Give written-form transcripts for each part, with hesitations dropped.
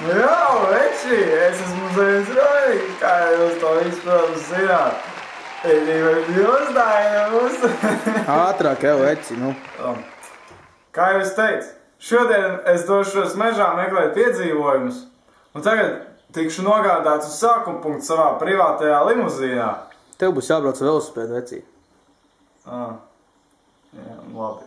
Jā, veči, es esmu Zēns Roņīgs, kā jūs to visu, protams, zināt. Jūs dājums. Ātrāk, jau, veči, nu. Kā jūs teicu, šodien es došos mežā meklēt piedzīvojumus, un tagad tikšu nogādāts uz sākuma punktu savā privātajā limuzīnā. Tev būs jābrauc ar velosipēdu, vecī. Jā, labi.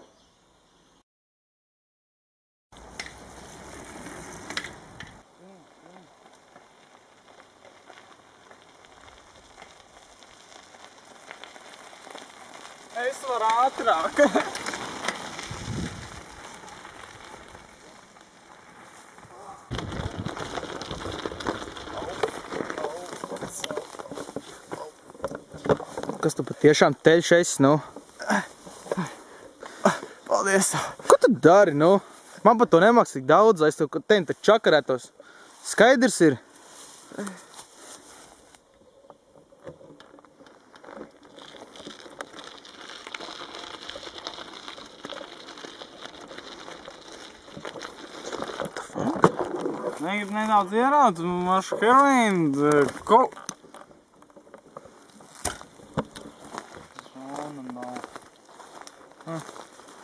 Es varu ātrāk. Kas tu patiešām teļš esi, nu? Paldies! Ko tu dari, nu? Man par to nemaks tik daudz, lai es tev tevi tak čakarētos. Skaidrs ir. Negribu nedaudz ieraukt, mašu heroīnu, ko...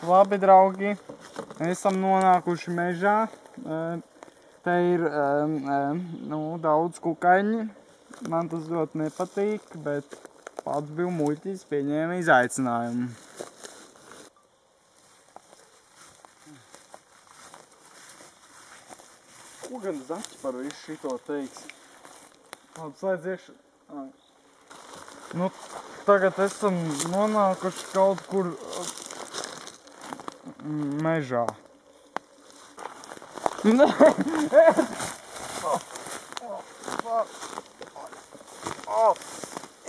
Labi, draugi, esam nonākuši mežā. Te ir daudz kukaiņi. Man tas ļoti nepatīk, bet pats biju muļķis, pieņēma izaicinājumu. Ko gan zaķi par visu šito teiks? Labi, slēdz iekšā. Nu, tagad esam nonākuši kaut kur mežā. Nē!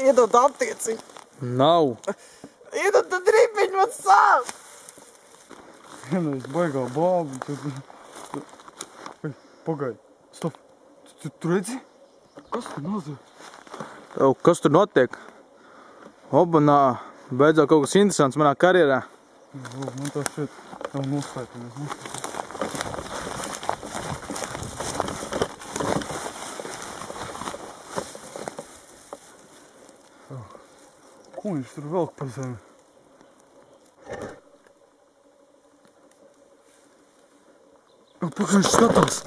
Iedod aptieciņu! Nav! Iedod tad ripiņu, man sāp! Es baigā bābu. Pagaidi, stop! Tu redzi? Kas tur notiek? Kas tur notiek? Obanā, beidzot kaut kas interesants manā karjerā. Man tā šeit nav noslēpies. Ko viņš tur velk pa zemi? Pagaid, viņš skatās!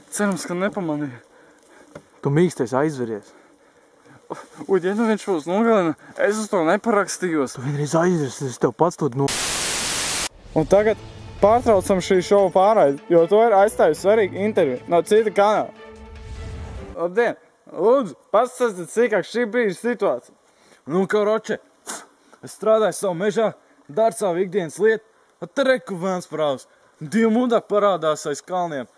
Cerams, ka nepamanīja. Tu mīksties aizveries. Un ja nu viņš mūs nogalina, es uz to neparakstījos. Tu vienreiz aizveries, es tev pats to Un tagad pārtraucam šī šova pārraidi, jo to ir aizstājusi svarīga intervija no cita kanāla. Labdien! Lūdzu, pastāstiet sīkāk šī brīža situācija. Nu, kā roče, es strādāju savu mežā, daru savu ikdienas lietu, te reku vēns prāvs. Divi mudāk parādās aiz kalniem.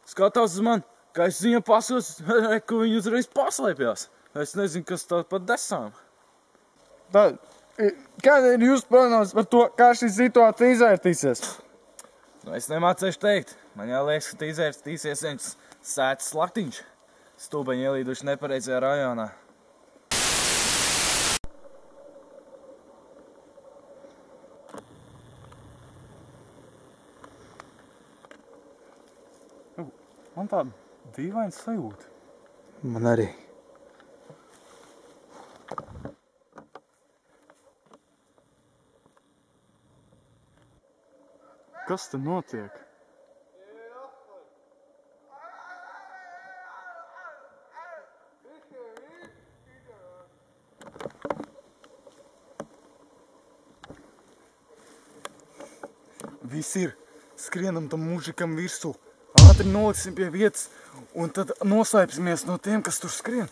Skatās uz mani, kā es viņam pasos, reku viņi uzreiz paslēpjās. Es nezinu, kas tā pat desām. Kāda ir jūsu plānos par to, kā šī situācija izvērtīsies? Nu, es nemācēšu teikt. Man jāliekas, ka izvērtīsies viens sētas slaktiņš. Stūbaņi ielīduši nepareizajā rajonā. Man tāda dīvaina sajūta. Man arī. Kas te notiek? Viss ir. Skrienam tam mužikam virsū. Ātri noliksim pie vietas un tad noslēpsimies no tiem, kas tur skrien.